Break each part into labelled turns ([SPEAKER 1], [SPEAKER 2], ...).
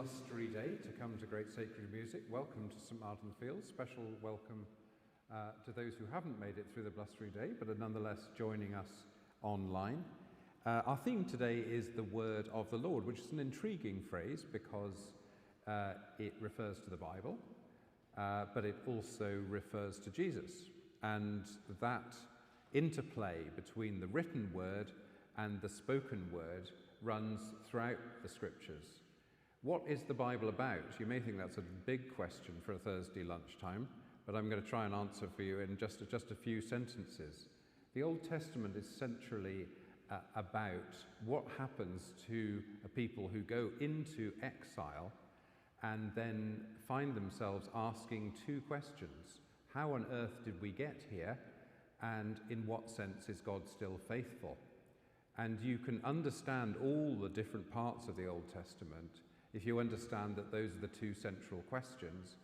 [SPEAKER 1] blustery day to come to Great Sacred Music. Welcome to St Martin Fields. Special welcome to those who haven't made it through the blustery day but are nonetheless joining us online. Our theme today is the word of the Lord, which is an intriguing phrase because it refers to the Bible, but it also refers to Jesus. And that interplay between the written word and the spoken word runs throughout the scriptures. What is the Bible about? You may think that's a big question for a Thursday lunchtime, but I'm going to try and answer for you in just a few sentences. The Old Testament is centrally about what happens to a people who go into exile and then find themselves asking two questions. How on earth did we get here? And in what sense is God still faithful? And you can understand all the different parts of the Old Testament if you understand that those are the two central questions.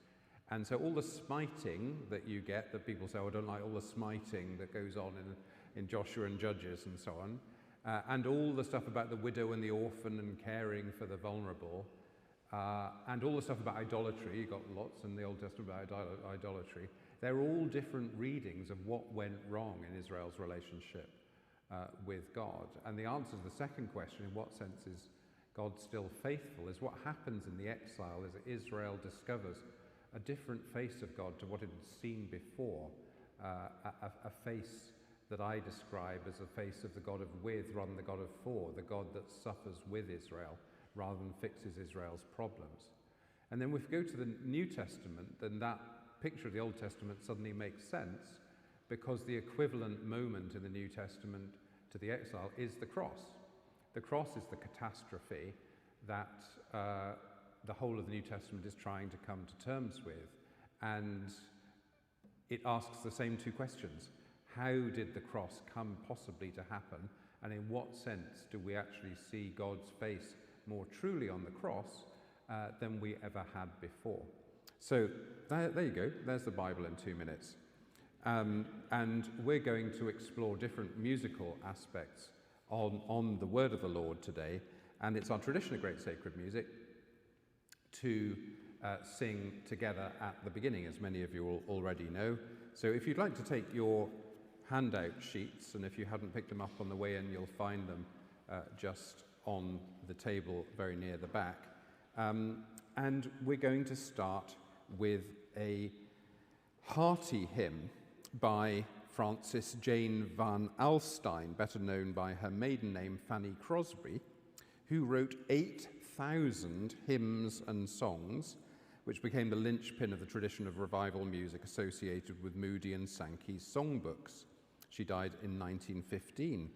[SPEAKER 1] And so all the smiting that you get, that people say, oh, I don't like all the smiting that goes on in Joshua and Judges and so on, and all the stuff about the widow and the orphan and caring for the vulnerable, and all the stuff about idolatry, you got lots in the Old Testament about idolatry, they're all different readings of what went wrong in Israel's relationship with God. And the answer to the second question, in what sense is God still faithful, is what happens in the exile as Israel discovers a different face of God to what it had seen before, a face that I describe as a face of the God of with rather than the God of for, the God that suffers with Israel rather than fixes Israel's problems. And then if we go to the New Testament, then that picture of the Old Testament suddenly makes sense because the equivalent moment in the New Testament to the exile is the cross. The cross is the catastrophe that the whole of the New Testament is trying to come to terms with. And it asks the same two questions. How did the cross come possibly to happen? And in what sense do we actually see God's face more truly on the cross than we ever had before? So there you go. There's the Bible in 2 minutes. And we're going to explore different musical aspects on the word of the Lord today, and it's our tradition of Great Sacred Music to sing together at the beginning, as many of you will already know. So if you'd like to take your handout sheets, and if you hadn't picked them up on the way in, you'll find them just on the table very near the back. And we're going to start with a hearty hymn by Frances Jane Van Alstyne, better known by her maiden name Fanny Crosby, who wrote 8,000 hymns and songs, which became the linchpin of the tradition of revival music associated with Moody and Sankey's songbooks. She died in 1915.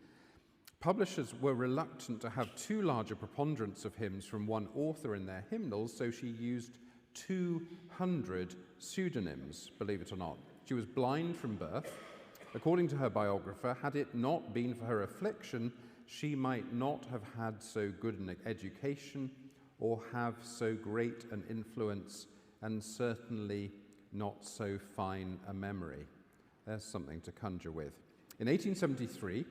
[SPEAKER 1] Publishers were reluctant to have too large a preponderance of hymns from one author in their hymnals, so she used 200 pseudonyms, believe it or not. She was blind from birth. According to her biographer, had it not been for her affliction, she might not have had so good an education or have so great an influence, and certainly not so fine a memory. There's something to conjure with. In 1873,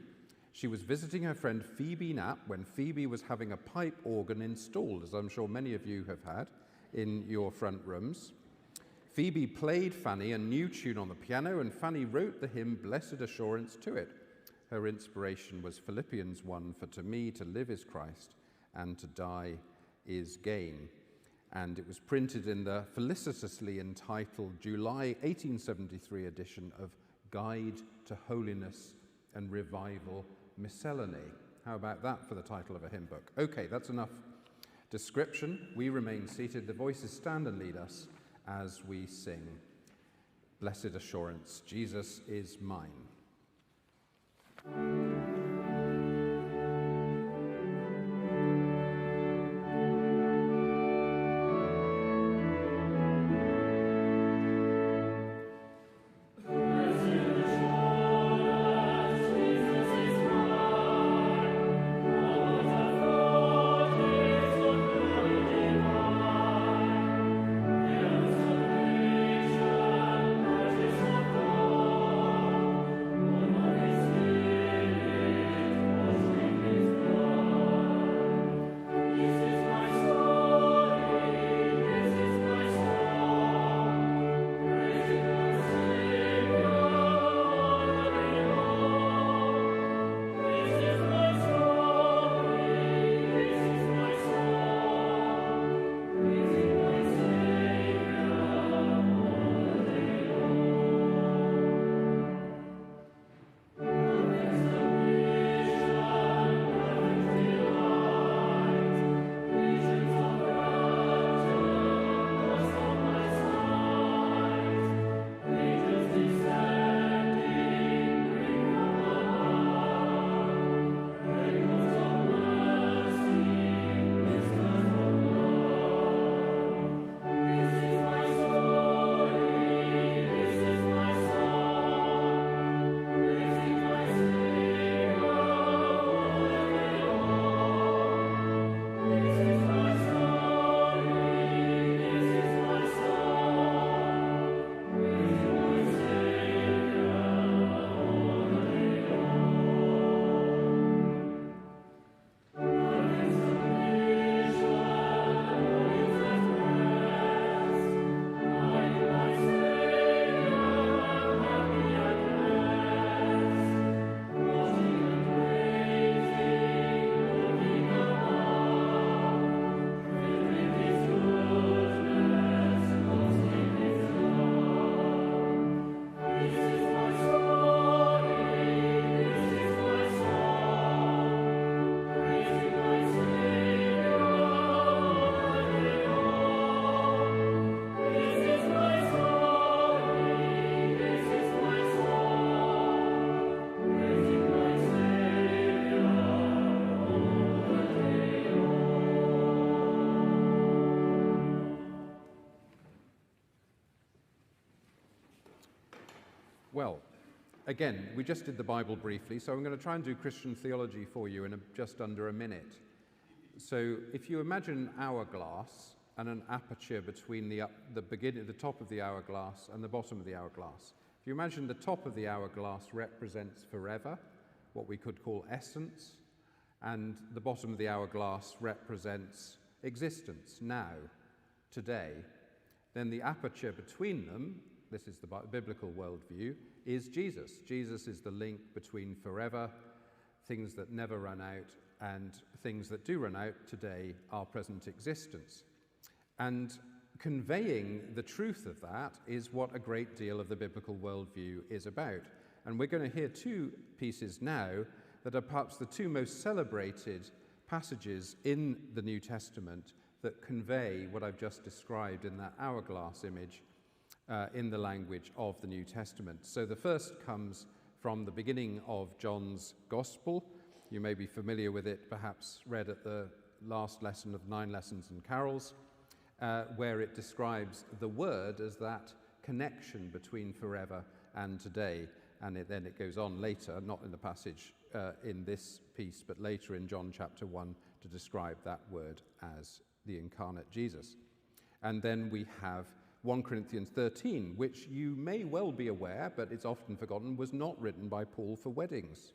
[SPEAKER 1] she was visiting her friend Phoebe Knapp when Phoebe was having a pipe organ installed, as I'm sure many of you have had in your front rooms. Phoebe played Fanny a new tune on the piano, and Fanny wrote the hymn Blessed Assurance to it. Her inspiration was Philippians 1, for to me to live is Christ, and to die is gain. And it was printed in the felicitously entitled July 1873 edition of Guide to Holiness and Revival Miscellany. How about that for the title of a hymn book? Okay, that's enough description. We remain seated. The voices stand and lead us as we sing Blessed Assurance, Jesus is mine. Well, again, we just did the Bible briefly, so I'm going to try and do Christian theology for you in just under a minute. So if you imagine an hourglass and an aperture between the top of the hourglass and the bottom of the hourglass. If you imagine the top of the hourglass represents forever, what we could call essence, and the bottom of the hourglass represents existence, now, today, then the aperture between them, this is the biblical worldview, is Jesus. Jesus is the link between forever, things that never run out, and things that do run out today, our present existence. And conveying the truth of that is what a great deal of the biblical worldview is about. And we're going to hear two pieces now that are perhaps the two most celebrated passages in the New Testament that convey what I've just described in that hourglass image in the language of the New Testament. So the first comes from the beginning of John's Gospel. You may be familiar with it, perhaps read at the last lesson of 9 Lessons and Carols, where it describes the Word as that connection between forever and today. And then it goes on later, not in the passage in this piece, but later in John chapter 1 to describe that Word as the incarnate Jesus. And then we have 1 Corinthians 13, which you may well be aware, but it's often forgotten, was not written by Paul for weddings.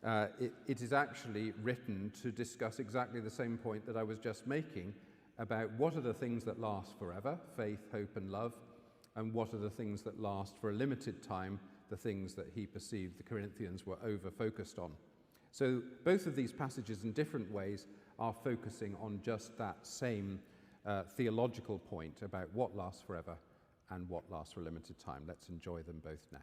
[SPEAKER 1] It is actually written to discuss exactly the same point that I was just making about what are the things that last forever, faith, hope, and love, and what are the things that last for a limited time, the things that he perceived the Corinthians were over-focused on. So both of these passages in different ways are focusing on just that same theological point about what lasts forever and what lasts for a limited time. Let's enjoy them both now.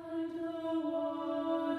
[SPEAKER 2] And the one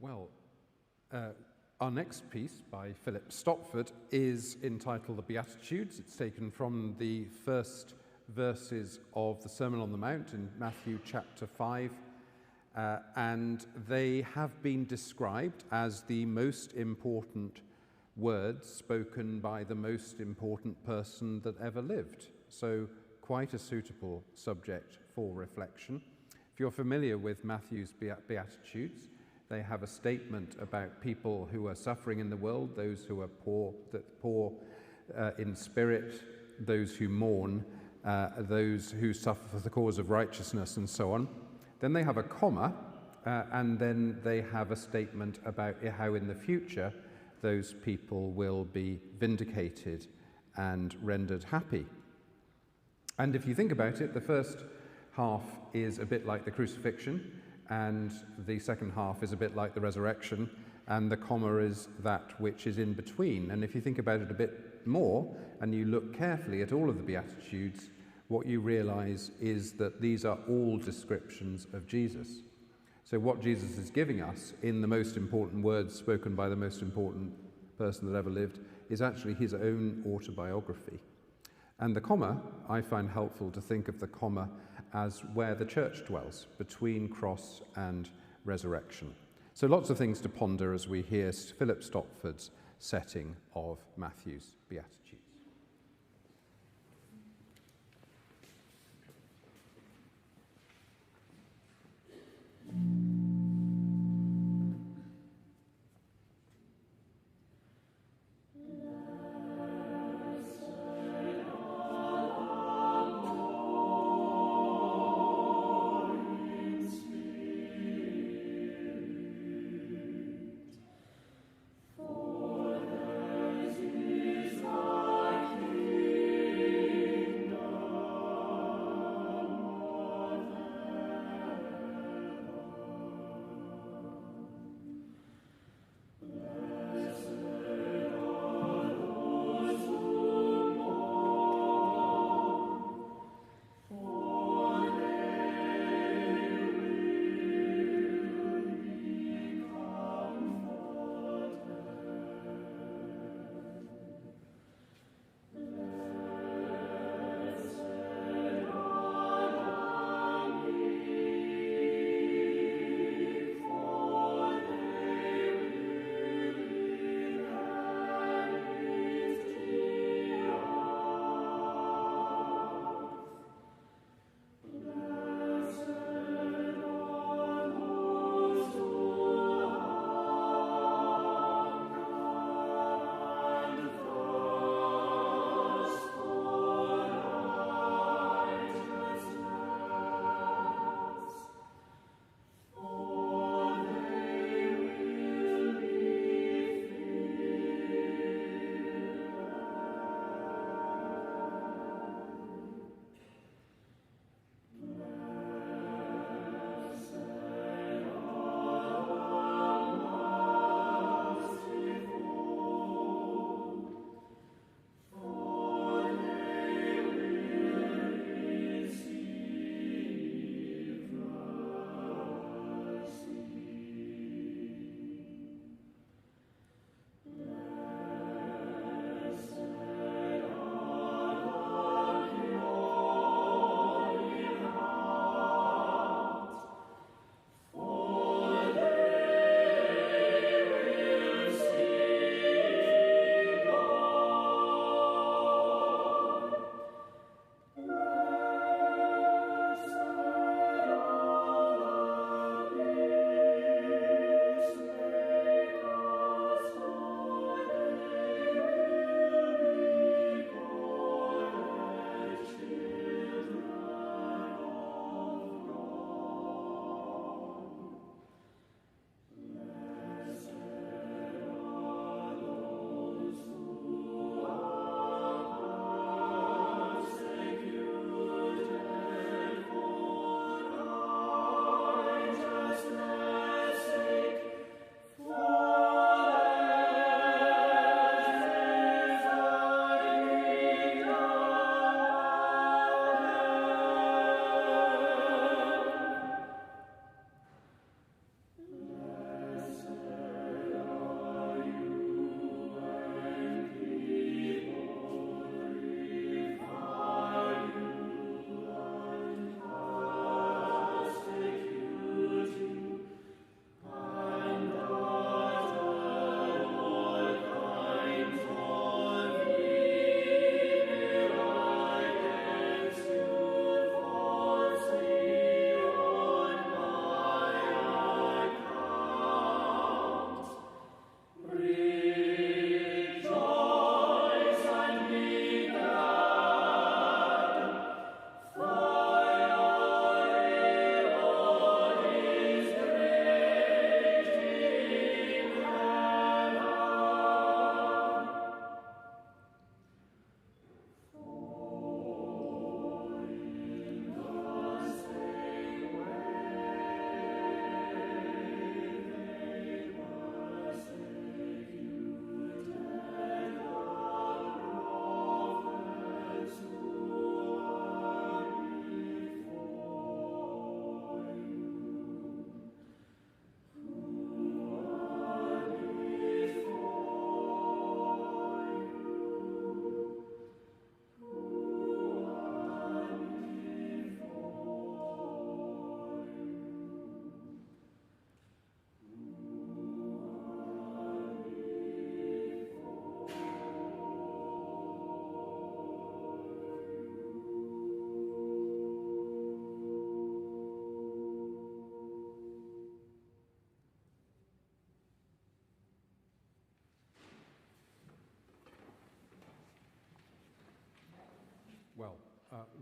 [SPEAKER 1] Well, our next piece by Philip Stopford is entitled The Beatitudes. It's taken from the first verses of the Sermon on the Mount in Matthew chapter 5, and they have been described as the most important words spoken by the most important person that ever lived. So quite a suitable subject for reflection. If you're familiar with Matthew's Beatitudes, they have a statement about people who are suffering in the world, those who are poor in spirit, those who mourn, those who suffer for the cause of righteousness, and so on. Then they have a comma, and then they have a statement about how in the future those people will be vindicated and rendered happy. And if you think about it, the first half is a bit like the crucifixion, and the second half is a bit like the resurrection, and the comma is that which is in between. And if you think about it a bit more, and you look carefully at all of the Beatitudes, what you realize is that these are all descriptions of Jesus. So what Jesus is giving us in the most important words spoken by the most important person that ever lived is actually his own autobiography. And the comma, I find helpful to think of the comma as where the church dwells, between cross and resurrection. So lots of things to ponder as we hear Philip Stopford's setting of Matthew's Beatitudes.
[SPEAKER 2] For there is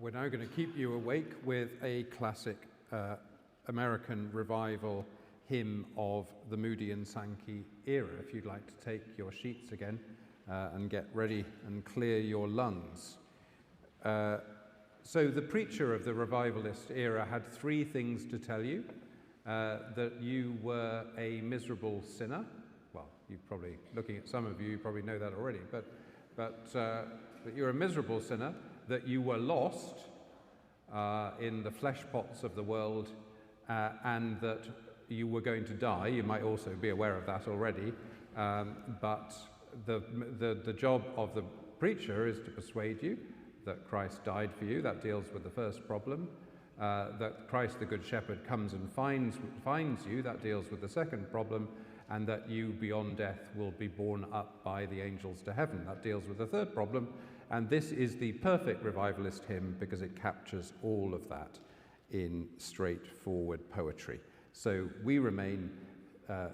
[SPEAKER 1] We're now going to keep you awake with a classic American revival hymn of the Moody and Sankey era. If you'd like to take your sheets again and get ready and clear your lungs. So the preacher of the revivalist era had three things to tell you. That you were a miserable sinner. Well, you probably, looking at some of you, you probably know that already, but that you're a miserable sinner, that you were lost in the flesh pots of the world, and that you were going to die. You might also be aware of that already, but the job of the preacher is to persuade you that Christ died for you. That deals with the first problem. That Christ the Good Shepherd comes and finds you. That deals with the second problem. And that you beyond death will be borne up by the angels to heaven. That deals with the third problem. And this is the perfect revivalist hymn because it captures all of that in straightforward poetry. So we remain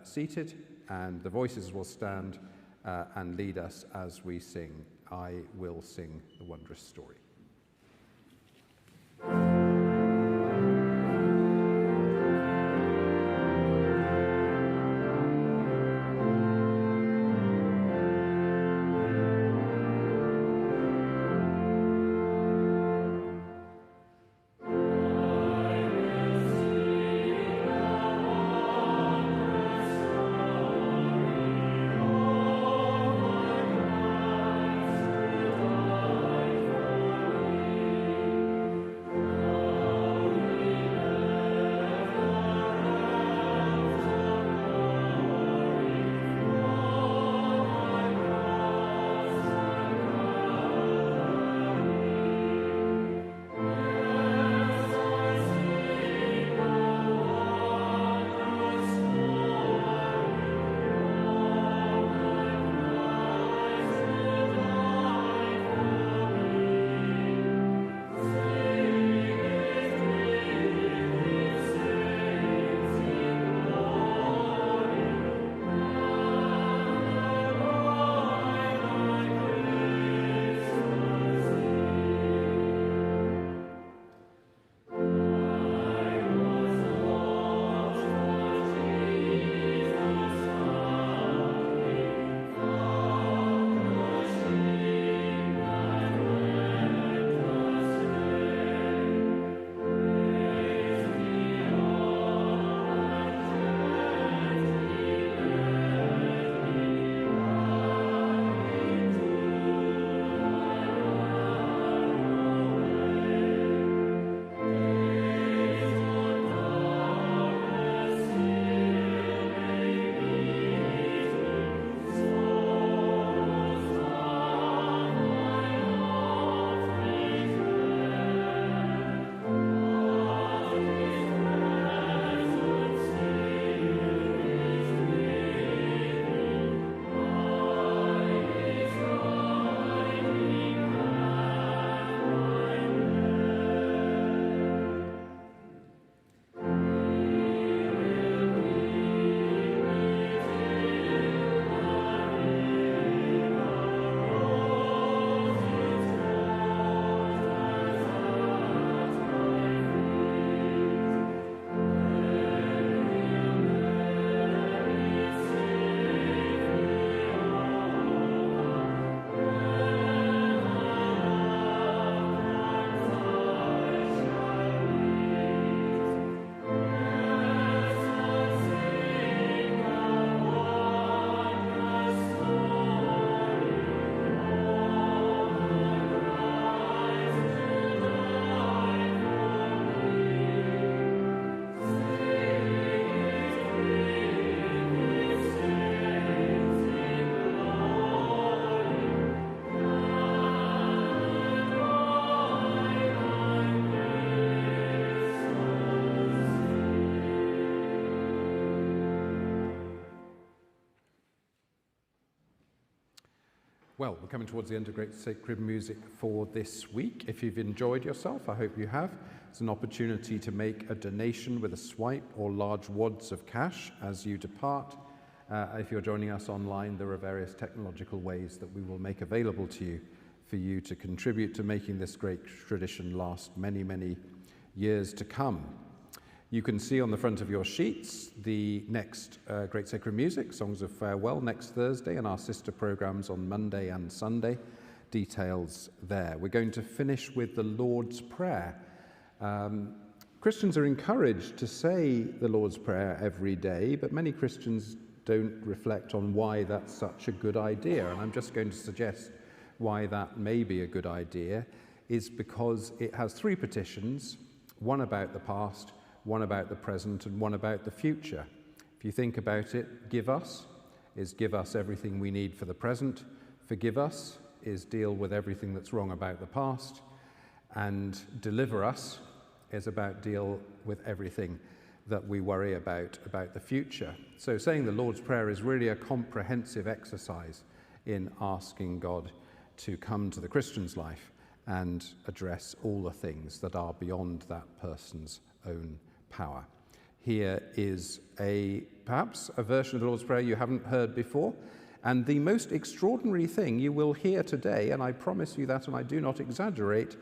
[SPEAKER 1] seated, and the voices will stand and lead us as we sing, I Will Sing the Wondrous Story. Well, we're coming towards the end of Great Sacred Music for this week. If you've enjoyed yourself, I hope you have. It's an opportunity to make a donation with a swipe or large wads of cash as you depart. If you're joining us online, there are various technological ways that we will make available to you for you to contribute to making this great tradition last many, many years to come. You can see on the front of your sheets the next Great Sacred Music, Songs of Farewell, next Thursday, and our sister programmes on Monday and Sunday. Details there. We're going to finish with the Lord's Prayer. Christians are encouraged to say the Lord's Prayer every day, but many Christians don't reflect on why that's such a good idea. And I'm just going to suggest why that may be a good idea is because it has three petitions, one about the past, one about the present, and one about the future. If you think about it, give us is give us everything we need for the present. Forgive us is deal with everything that's wrong about the past. And deliver us is about deal with everything that we worry about the future. So saying the Lord's Prayer is really a comprehensive exercise in asking God to come to the Christian's life and address all the things that are beyond that person's own power. Here is perhaps a version of the Lord's Prayer you haven't heard before, and the most extraordinary thing you will hear today, and I promise you that, and I do not exaggerate,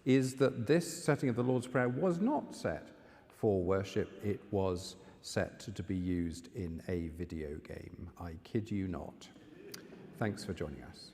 [SPEAKER 1] is that this setting of the Lord's Prayer was not set for worship. It was set to be used in a video game. I kid you not. Thanks for joining us.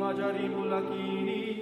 [SPEAKER 2] Majaribu lakini